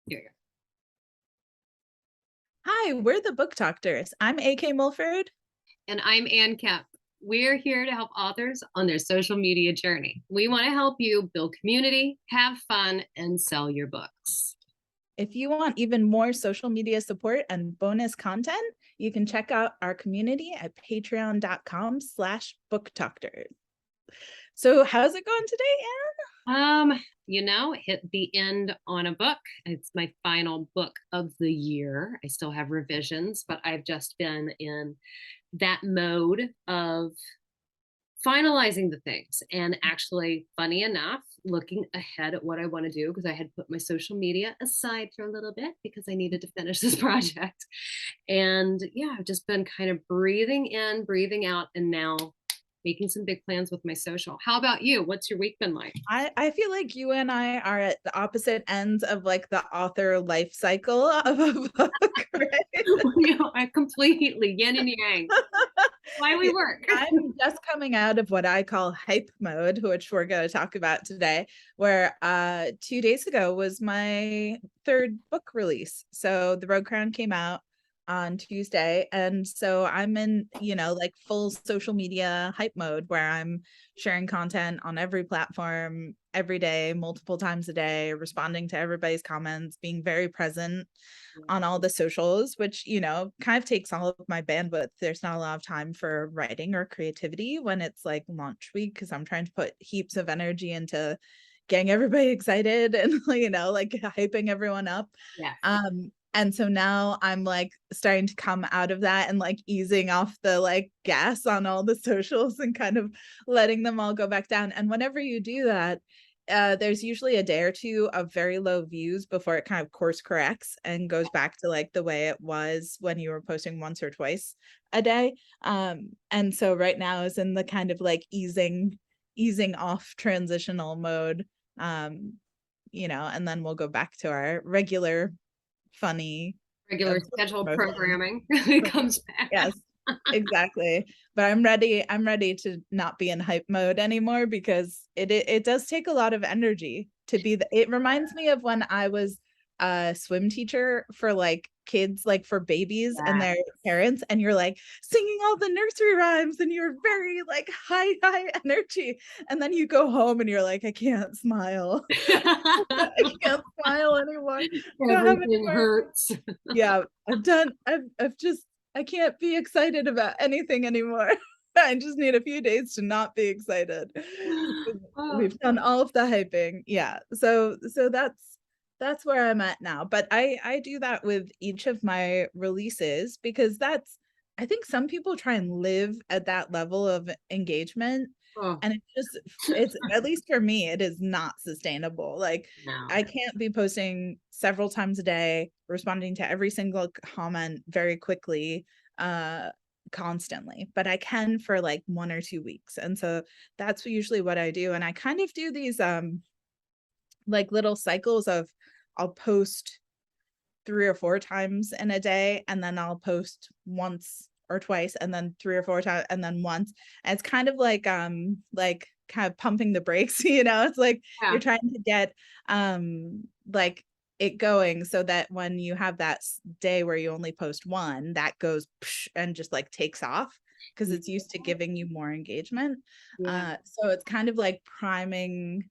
Here you go. Hi, we're the Book Doctors. I'm AK Mulford. And I'm Ann Kemp. We're here to help authors on their social media journey. We want to help you build community, have fun, and sell your books. If you want even more social media support and bonus content, you can check out our community at patreon.com/booktalkers. So how's it going today, Hit the end on a book. It's my final book of the year. I still have revisions, but I've just been in that mode of finalizing the things and actually, funny enough, looking ahead at what I want to do because I had put my social media aside for a little bit because I needed to finish this project. And yeah, I've just been kind of breathing in, breathing out, and now making some big plans with my social. How about you? What's your week been like? I feel like you and I are at the opposite ends of like the author life cycle of a book, right? I completely yin and yang. Why we Yeah, work. I'm just coming out of what I call hype mode, which we're going to talk about today, where 2 days ago was my third book release. So The Rogue Crown came out on Tuesday. And so I'm in, like full social media hype mode where I'm sharing content on every platform every day, multiple times a day, responding to everybody's comments, being very present on all the socials, which, kind of takes all of my bandwidth. There's not a lot of time for writing or creativity when it's like launch week because I'm trying to put heaps of energy into getting everybody excited and, like hyping everyone up. Yes. And so now I'm like starting to come out of that and like easing off the like gas on all the socials and kind of letting them all go back down. And whenever you do that, there's usually a day or two of very low views before it kind of course corrects and goes back to like the way it was when you were posting once or twice a day. And so right now is in the kind of like easing off transitional mode. And then we'll go back to our regular funny Regular book scheduled promotion. programming it comes back. Yes, exactly. But I'm ready to not be in hype mode anymore because it does take a lot of energy to be it reminds me of when I was a swim teacher for like kids, like for babies and Yeah. their parents, and you're like singing all the nursery rhymes and you're very like high energy. And then you go home and you're like, I can't smile. I can't smile anymore. I don't have any Everything more. hurts. Yeah, I've just I can't be excited about anything anymore. I just need a few days to not be excited. Oh, We've done all of the hyping. Yeah. So that's where I'm at now. But I do that with each of my releases because that's I think some people try and live at that level of engagement oh and it's at least for me it is not sustainable. Like no. I can't be posting several times a day, responding to every single comment very quickly, constantly, but I can for like 1 or 2 weeks. And so that's usually what I do. And I kind of do these like little cycles of I'll post 3 or 4 times in a day, and then I'll post once or twice, and then 3 or 4 times, and then once. And it's kind of like kind of pumping the brakes, it's like you're Yeah. trying to get like it going so that when you have that day where you only post one, that goes psh, and just like takes off because it's used to giving you more engagement. Yeah. So it's kind of like priming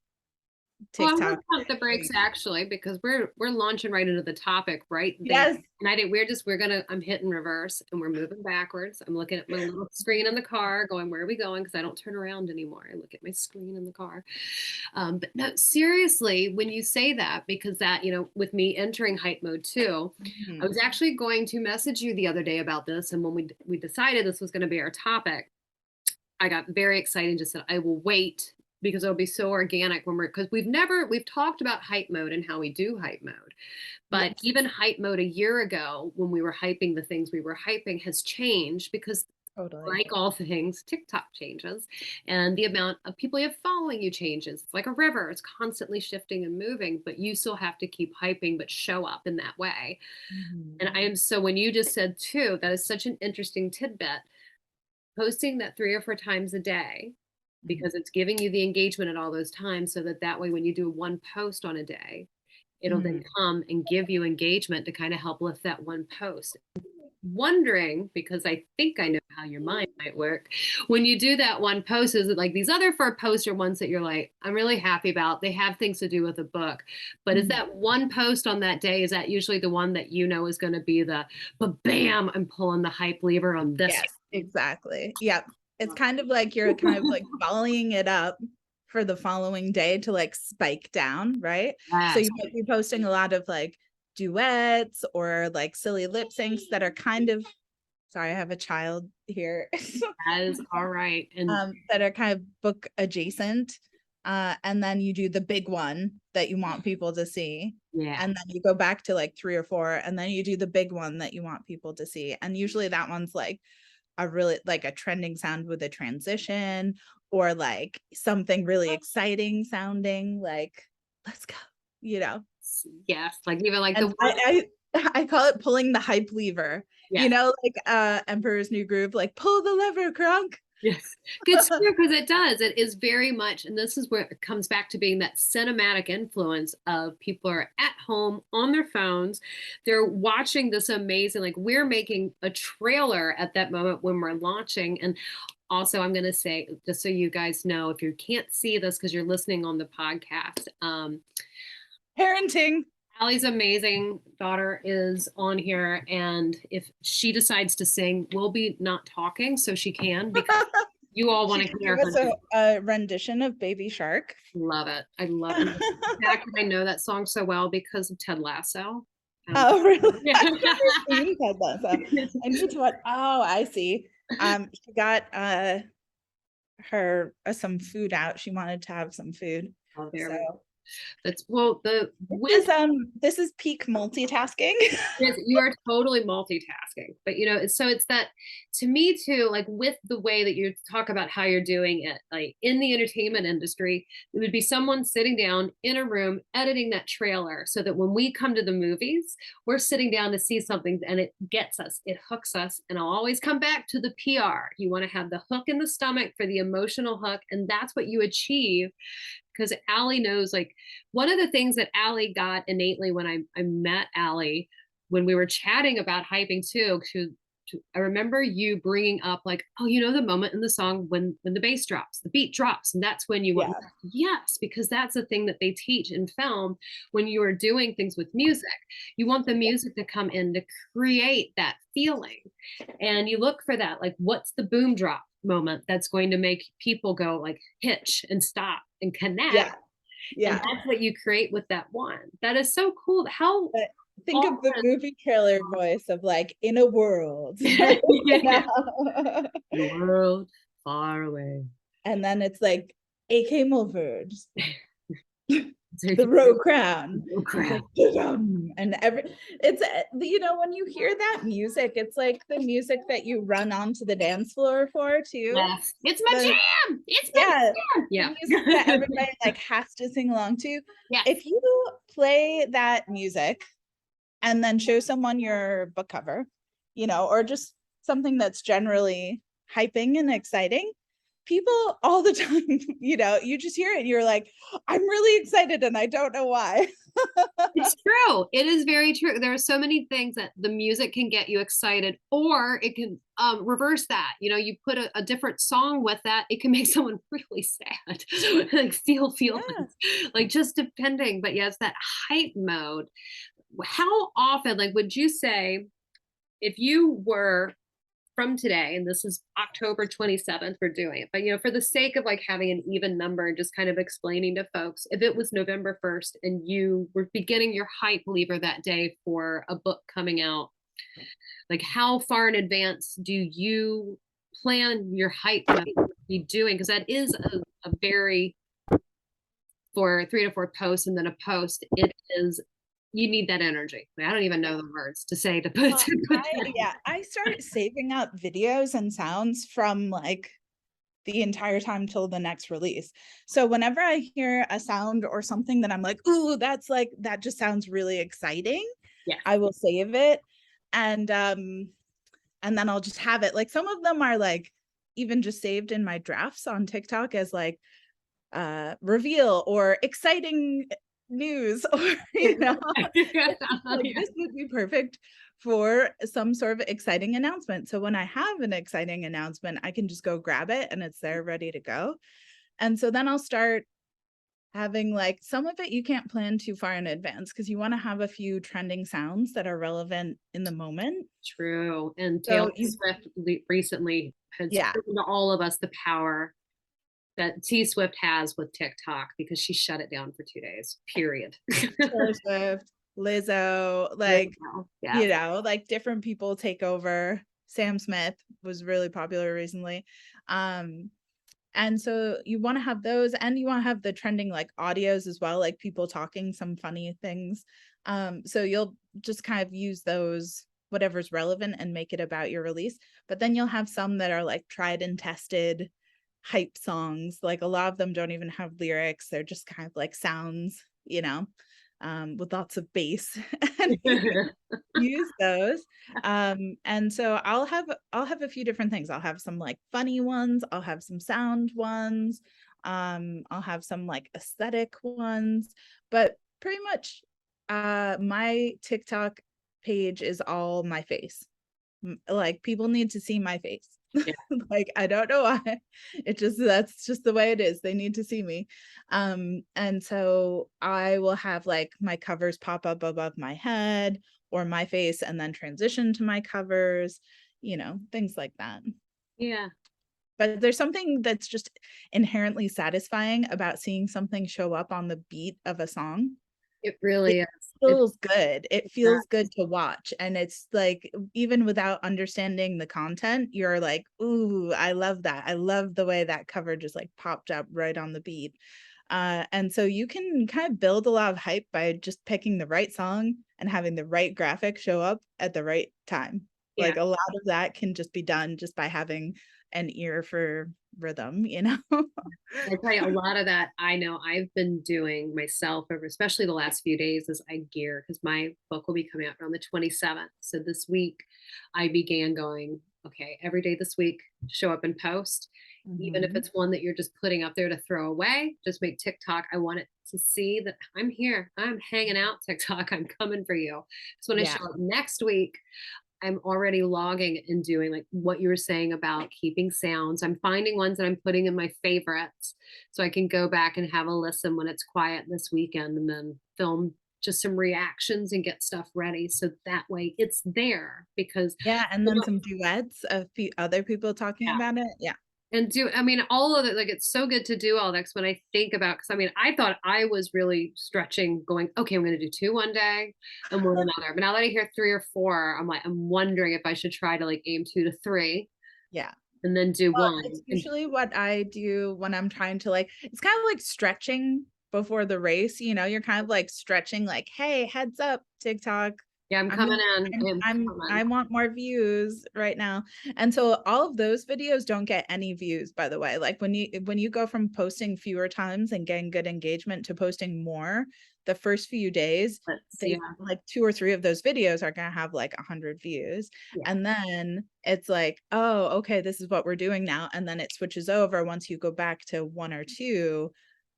Well, I'm TikTok. gonna pump the brakes actually because we're launching right into the topic right there. Yes. And I didn't I'm hitting reverse and we're moving backwards. I'm looking at my little screen in the car, going, where are we going? Because I don't turn around anymore. I look at my screen in the car. But no, seriously, when you say that, because that, with me entering hype mode too, I Mhm. was actually going to message you the other day about this. And when we decided this was going to be our topic, I got very excited and just said, I will wait because it'll be so organic when because we've talked about hype mode and how we do hype mode. But Yes, even hype mode a year ago, when we were hyping the things we were hyping, has changed because, totally. like all things, TikTok changes and the amount of people you have following you changes. It's like a river, it's constantly shifting and moving, but you still have to keep hyping, but show up in that way. And Mhm. I am so, when you just said too, that is such an interesting tidbit posting that 3 or 4 times a day Mhm. because it's giving you the engagement at all those times so that way when you do one post on a day it'll then come and give you engagement to kind of help lift that one post. Wondering, because I think I know how your mind might work, when you do that one post, is it like these other 4 posts are ones that you're like, I'm really happy about, they have things to do with the book, but is that one post on that day, is that usually the one that you know is going to be the, but bam, I'm pulling the hype lever on this? Yes, exactly. Yep. It's kind of like you're kind of like volleying it up for the following day to like spike down, right? So you might be posting a lot of like duets or like silly lip syncs that are kind of, sorry, I have a child here. That is all right. And that are kind of book adjacent. And then you do the big one that you want people to see. yeah, And then you go back to like 3 or 4, and then you do the big one that you want people to see. And usually that one's like a really like a trending sound with a transition, or like something really exciting sounding, like let's go, you know. yes, like even like And the one, I call it pulling the hype lever, yeah. you know, like Emperor's New Groove, like pull the lever, Crunk. Yes, it's true, because it does. It is very much, and this is where it comes back to being that cinematic influence of people are at home on their phones. They're watching this amazing, like we're making a trailer at that moment when we're launching. And also, I'm going to say, just so you guys know, if you can't see this because you're listening on the podcast, Parenting. Allie's amazing daughter is on here, and if she decides to sing, we'll be not talking so she can, because you all want to hear Give us her. a rendition of Baby Shark. Love it. I love it. In fact, I know that song so well because of Ted Lasso. Oh, really? Yeah. I've never seen Ted Lasso. I need to watch. Oh, I see. She got her some food out. She wanted to have some food. Oh, there we So go. That's well, the with this is peak multitasking. yes, you are totally multitasking, but you know, it's that, to me too, like with the way that you talk about how you're doing it, like in the entertainment industry, it would be someone sitting down in a room editing that trailer so that when we come to the movies, we're sitting down to see something and it gets us, it hooks us. And I'll always come back to the PR. You want to have the hook in the stomach for the emotional hook, and that's what you achieve, because Allie knows, like one of the things that Allie got innately when I met Allie, when we were chatting about hyping too, I remember you bringing up like, oh, you know, the moment in the song when the bass drops, the beat drops, and that's when you want, yes, because that's the thing that they teach in film when you are doing things with music. You want the music to come in to create that feeling, and you look for that, like what's the boom drop moment that's going to make people go like hitch and stop and connect. And that's what you create with that one. That is so cool. How think of the movie trailer voice of like in a world. yeah. The world far away. And then it's like AK Mulford. The Row Crown. Like, and it's, you know, when you hear that music, it's like the music that you run onto the dance floor for too. Yes. It's my jam. It's my jam. Yeah. Music that everybody like has to sing along to. Yeah. If you play that music and then show someone your book cover, you know, or just something that's generally hyping and exciting, people all the time, you know, you just hear it and you're like, I'm really excited and I don't know why. It's true. It is very true. There are so many things that the music can get you excited, or it can reverse that. You know, you put a different song with that, it can make someone really sad, like feel feelings, like just depending. But yeah, it's that hype mode. How often, like, would you say if you were from today, and this is October 27th, we're doing it, but you know, for the sake of like having an even number and just kind of explaining to folks, if it was November 1st and you were beginning your hype lever that day for a book coming out, like how far in advance do you plan your hype be doing? Because that is a very, for 3 to 4 posts and then a post, it is, you need that energy. I don't even know the words to say to put. I started saving up videos and sounds from like the entire time till the next release. So whenever I hear a sound or something that I'm like, ooh, that's like, that just sounds really exciting. Yeah. I will save it. And then I'll just have it. Like some of them are like even just saved in my drafts on TikTok as like reveal or exciting news or, like this would be perfect for some sort of exciting announcement. So when I have an exciting announcement, I can just go grab it and it's there ready to go. And so then I'll start having like some of it you can't plan too far in advance because you want to have a few trending sounds that are relevant in the moment. True. And Taylor So you, Swift recently has yeah, proven to all of us the power that T Swift has with TikTok because she shut it down for 2 days, period. Taylor Swift, Lizzo, There like, you go. Yeah. like different people take over. Sam Smith was really popular recently. Um, and so you want to have those and you want to have the trending like audios as well, like people talking some funny things. So you'll just kind of use those, whatever's relevant, and make it about your release. But then you'll have some that are like tried and tested hype songs. Like a lot of them don't even have lyrics. They're just kind of like sounds, with lots of bass. And you can use those. And so I'll have a few different things. I'll have some like funny ones, I'll have some sound ones, I'll have some like aesthetic ones, but pretty much my TikTok page is all my face. Like people need to see my face. Yeah. Like I don't know why. That's just the way it is. They need to see me. And so I will have like my covers pop up above my head or my face and then transition to my covers, things like that. Yeah. But there's something that's just inherently satisfying about seeing something show up on the beat of a song. It It really is. It feels good. It feels does. good to watch. And it's like, even without understanding the content, you're like, ooh, I love that. I love the way that cover just like popped up right on the beat. And so you can kind of build a lot of hype by just picking the right song and having the right graphic show up at the right time. Yeah. Like a lot of that can just be done just by having an ear for rhythm. I tell you, a lot of that I know I've been doing myself over, especially the last few days, as I gear because my book will be coming out on the 27th. So this week I began going, okay, every day this week, show up and post, even if Mhm. it's one that you're just putting up there to throw away, just make TikTok. I want it to see that I'm here, I'm hanging out, TikTok, I'm coming for you. So when I Yeah. show up next week, I'm already logging and doing like what you were saying about keeping sounds. I'm finding ones that I'm putting in my favorites so I can go back and have a listen when it's quiet this weekend and then film just some reactions and get stuff ready. So that way it's there because, Yeah, and you then know, some duets of other people talking yeah. about it. Yeah. And I mean, all of it, like, it's so good to do all that. 'Cause when I think about, because I mean, I thought I was really stretching, going, okay, I'm going to do two one day and one another. But now that I hear three or four, I'm wondering if I should try to like aim 2 to 3 Yeah. and then do Well, one. it's And usually what I do when I'm trying to like, it's kind of like stretching before the race, you're kind of like stretching like, hey, heads up, TikTok. yeah, I'm I'm coming gonna in. I'm I coming. want more views right now. And so all of those videos don't get any views, by the way. Like when you go from posting fewer times and getting good engagement to posting more, the first few days, Let's, they yeah, like 2 or 3 of those videos are gonna have like 100 views. yeah, And then it's like, oh, okay, this is what we're doing now. And then it switches over once you go back to 1 or 2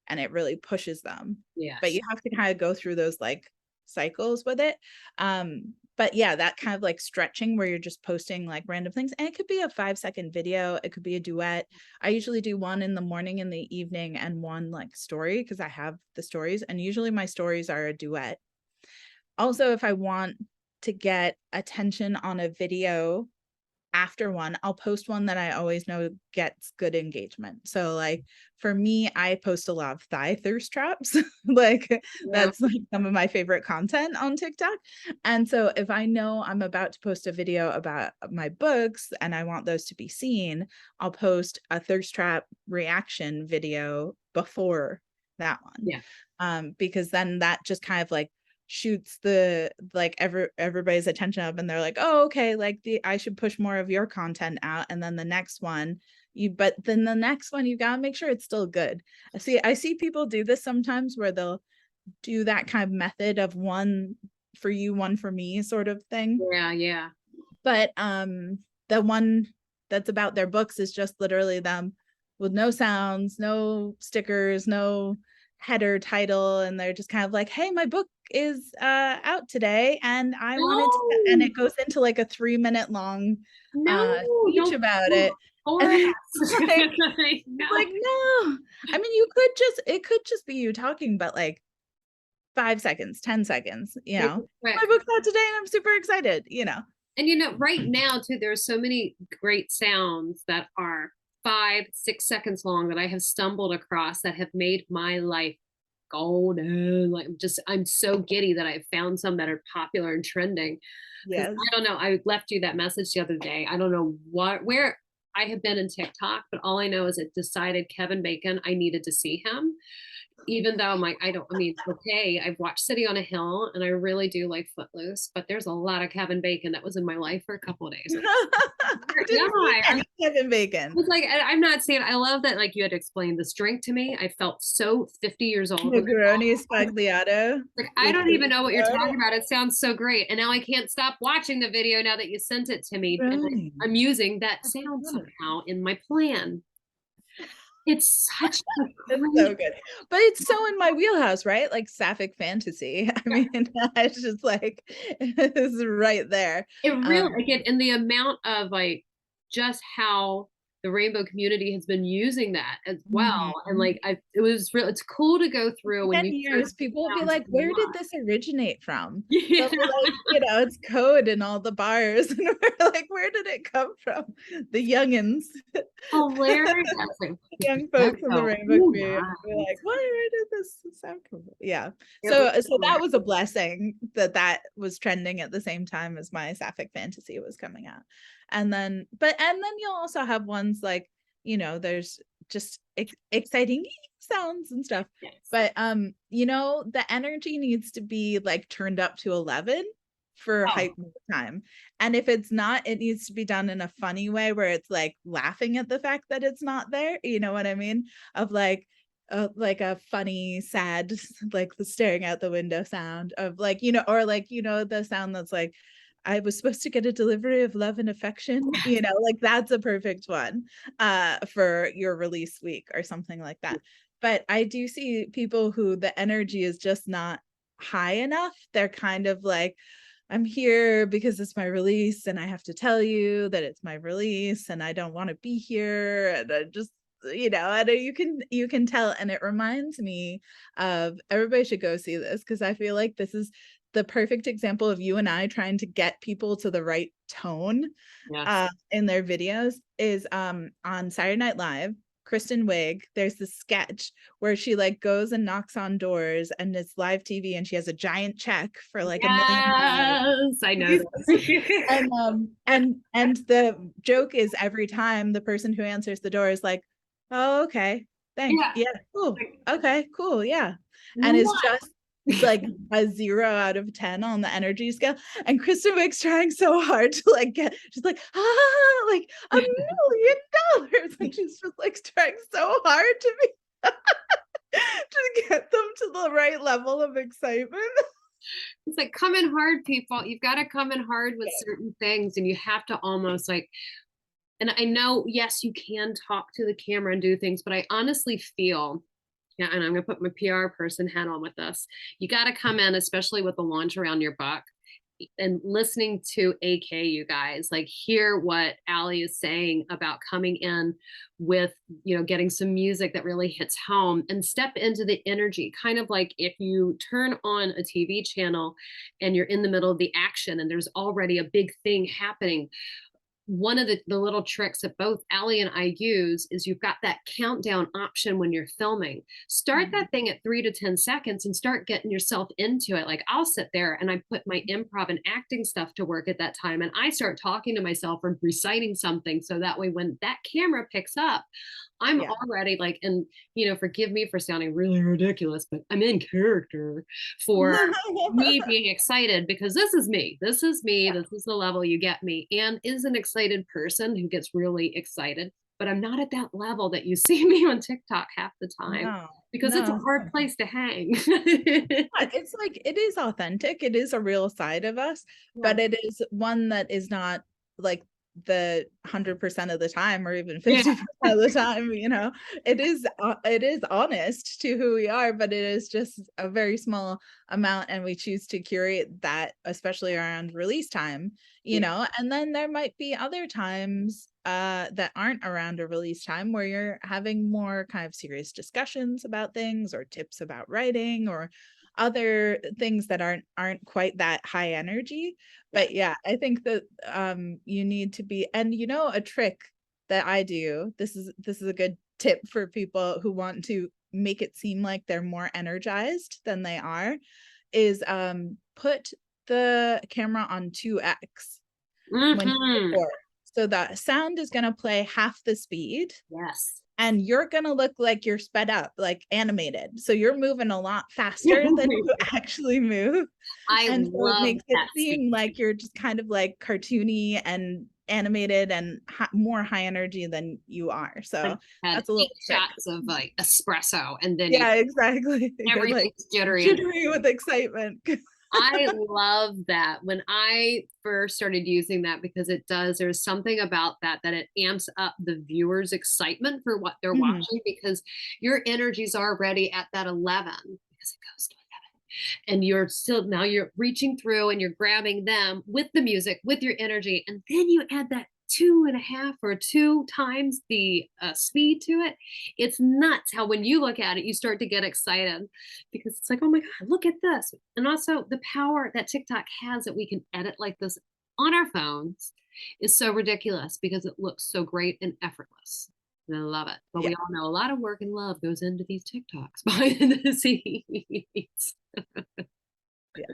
and it really pushes them. But you yes. have to kind of go through those like cycles with it. But yeah, that kind of like stretching where you're just posting like random things. And it could be a 5-second video, it could be a duet. I usually do one in the morning and the evening and one like story because I have the stories. And usually my stories are a duet. Also, if I want to get attention on a video after one, I'll post one that I always know gets good engagement. So like for me, I post a lot of thigh thirst traps. Like Yeah, that's like some of my favorite content on TikTok. And so if I know I'm about to post a video about my books and I want those to be seen, I'll post a thirst trap reaction video before that one. yeah, Because then that just kind of like shoots the like everybody's attention up and they're like, oh, okay, like I should push more of your content out. And then the next one but then the next one you gotta make sure it's still good. I see people do this sometimes where they'll do that kind of method of one for you, one for me sort of thing. yeah, yeah. But the one that's about their books is just literally them with no sounds, no stickers, no header title, and they're just kind of like, hey, my book is out today and I wanted to, and No, it goes into like a 3-minute long no, speech don't about do it. it for And us. then like, No. like, no. I mean, you could just, it could just be you talking, but like 5 seconds, 10 seconds, Make it my quick. book's out today and I'm super excited, And right now too, there's so many great sounds that are 5, 6 seconds long that I have stumbled across that have made my life golden. Like I'm so giddy that I've found some that are popular and trending. Because Yes. I don't know, I left you that message the other day. I don't know where I have been in TikTok, but all I know is it decided Kevin Bacon, I needed to see him. Even though I mean, okay, I've watched City on a Hill and I really do like Footloose, but there's a lot of Kevin Bacon that was in my life for a couple of days. I Yeah, didn't see I any Kevin Bacon. was like, I'm not saying, I love that, like, you had to explain this drink to me. I felt so 50 years old when Macaroni spagliato like, I with don't even know what you're cheese. talking about. It sounds so great. And now I can't stop watching the video now that you sent it to me. And Macaroni. I'm using that sound somehow in my plan. It's such a It's great, so good. But it's so in my wheelhouse, right? Like sapphic fantasy. I mean, it's just like it's right there. it Um, really, like, and the amount of, like, just how the rainbow community has been using that as well. And mhm. like, it was real, it's cool to go through when 10 you search years, people will be sounds like, you where did love. this originate from? Yeah. They'll be like, it's code in all the bars. And we're like, where did it come from? The youngins, Hilarious. Like, young let's folks in the go. rainbow Ooh, community. We're nice. like, where did this sound come from? Yeah. It was So that hilarious. was a blessing that that was trending at the same time as my sapphic fantasy was coming out. And then you'll also have ones like, there's just exciting sounds and stuff. Yes. But the energy needs to be like turned up to 11 for Oh, hype time. And if it's not, it needs to be done in a funny way where it's like laughing at the fact that it's not there. You know what I mean? Of like a funny, sad, like the staring out the window sound of like, or like, the sound that's like, I was supposed to get a delivery of love and affection, like that's a perfect one for your release week or something like that. But I do see people who the energy is just not high enough. They're kind of like, I'm here because it's my release and I have to tell you that it's my release and I don't want to be here. And I just, and you can tell. And it reminds me of, everybody should go see this because I feel like this is the perfect example of you and I trying to get people to the right tone yes. in their videos is on Saturday Night Live. Kristen Wiig, there's this sketch where she like goes and knocks on doors and it's live TV and she has a giant check for like $1 million. Yes, I know this. And the joke is every time the person who answers the door is like, oh, okay, thanks, Yeah. yeah, cool, Like, okay, cool, yeah, and it's what? just like a 0 out of 10 on the energy scale. And Kristen Wiig's trying so hard to like get, she's like, like $1 million, and she's just like trying so hard to be to get them to the right level of excitement. It's like, come in hard, people. You've got to come in hard with certain things, and you have to almost like, and I know, yes, you can talk to the camera and do things, but I honestly feel, yeah, and I'm gonna put my PR person hat on with this. You got to come in, especially with the launch around your book, and listening to AK, you guys, like, hear what Ali is saying about coming in with, getting some music that really hits home and step into the energy. Kind of like if you turn on a TV channel and you're in the middle of the action and there's already a big thing happening. One of the little tricks that both Ali and I use is you've got that countdown option when you're filming. Start Mhm. that thing at 3 to 10 seconds and start getting yourself into it. Like, I'll sit there and I put my improv and acting stuff to work at that time. And I start talking to myself or reciting something. So that way, when that camera picks up, I'm Yeah. already like, and forgive me for sounding really ridiculous, but I'm in character for me being excited because this is me. This is me. This is the level you get me. And is an excited person who gets really excited, but I'm not at that level that you see me on TikTok half the time No, because it's a no. hard place to hang. It's like it is authentic. It is a real side of us, Yeah. but it is one that is not like the 100% of the time, or even Yeah. 50% of the time, it is honest to who we are, but it is just a very small amount, and we choose to curate that, especially around release time, Yeah. and then there might be other times that aren't around a release time where you're having more kind of serious discussions about things, or tips about writing, or other things that aren't quite that high energy. Yeah. But yeah, I think that you need to be, and a trick that I do, this is a good tip for people who want to make it seem like they're more energized than they are, is put the camera on 2x when you Hmm. record. So the sound is going to play half the speed, Yes. and you're going to look like you're sped up, like animated. So you're moving a lot faster than you actually move. I And so it love makes it that speech. seem like you're just kind of like cartoony and animated and more high energy than you are. Like So had that's a little eight trick. shots of like espresso, and then Yeah, exactly. You're like everything's jittery and jittery with excitement. I love that. When I first started using that, because there's something about that it amps up the viewer's excitement for what they're Mhm. watching, because your energy's already at that 11, because it goes to 11. And now you're reaching through and you're grabbing them with the music, with your energy. And then you add that 2.5 or 2 times the speed to it. It's nuts how, when you look at it, you start to get excited, because it's like, oh my God, look at this. And also the power that TikTok has, that we can edit like this on our phones, is so ridiculous, because it looks so great and effortless. And I love it. But Yeah. we all know a lot of work and love goes into these TikToks behind the scenes. Yeah.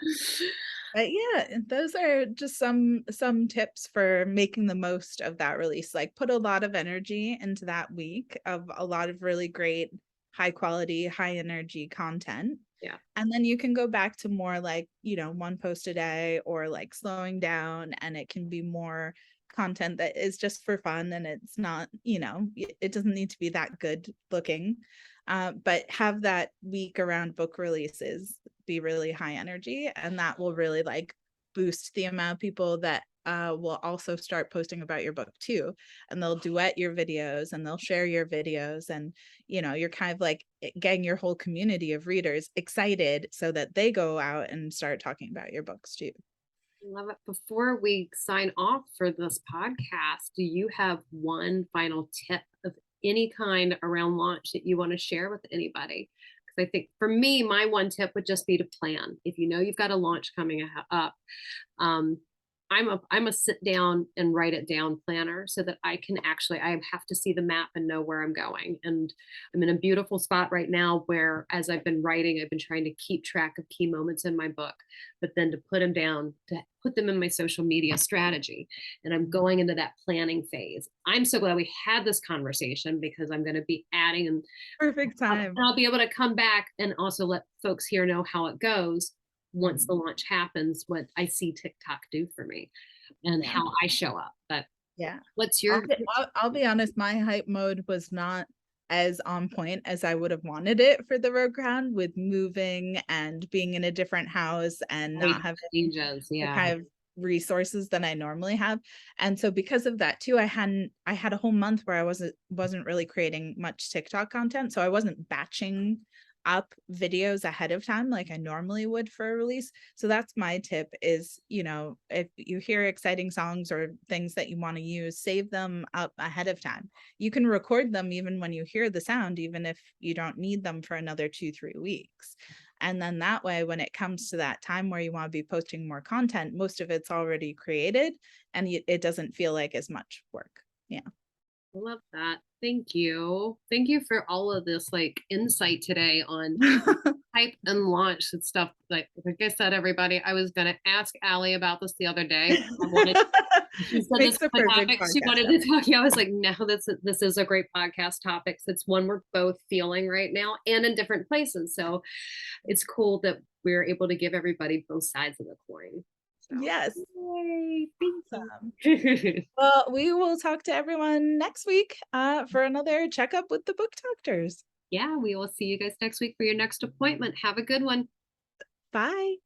But yeah, those are just some tips for making the most of that release. Like, put a lot of energy into that week of a lot of really great, high quality, high energy content. Yeah. And then you can go back to more like, one post a day, or like slowing down, and it can be more content that is just for fun, and it's not, it doesn't need to be that good looking. But have that week around book releases be really high energy, and that will really like boost the amount of people that will also start posting about your book too, and they'll duet your videos, and they'll share your videos, and you're kind of like getting your whole community of readers excited, so that they go out and start talking about your books too. Love it. Before we sign off for this podcast, do you have one final tip of any kind around launch that you want to share with anybody? Because I think for me, my one tip would just be to plan. If you know you've got a launch coming up, um, I'm a sit down and write it down planner, so that I have to see the map and know where I'm going. And I'm in a beautiful spot right now where, as I've been writing, I've been trying to keep track of key moments in my book, but then to put them down, to put them in my social media strategy. And I'm going into that planning phase. I'm so glad we had this conversation, because I'm going to be adding, and Perfect time. I'll be able to come back and also let folks here know how it goes once the launch happens, what I see TikTok do for me and Yeah. how I show up. But Yeah. what's I'll your be, I'll be honest, my hype mode was not as on point as I would have wanted it for the Road Crown, with moving and being in a different house and life not having changes? the Yeah. kind of resources that I normally have. And so because of that too, I had a whole month where I wasn't really creating much TikTok content. So I wasn't batching up videos ahead of time like I normally would for a release. So that's my tip is, if you hear exciting songs or things that you want to use, save them up ahead of time. You can record them even when you hear the sound, even if you don't need them for another 2-3 weeks. And then that way, when it comes to that time where you want to be posting more content, most of it's already created, and it doesn't feel like as much work. Yeah. I love that. Thank you. Thank you for all of this like insight today on hype and launch and stuff. Like I said, everybody, I was gonna ask Allie about this the other day. I wanted She said this Makes a was a perfect topic she podcast wanted to talk. Yeah, I was like, no, this is a great podcast topic. So it's one we're both feeling right now, and in different places. So it's cool that we're able to give everybody both sides of the coin. So Yes. yay, thank Awesome. you. Well, we will talk to everyone next week for another checkup with the book doctors. Yeah, we will see you guys next week for your next appointment. Have a good one. Bye.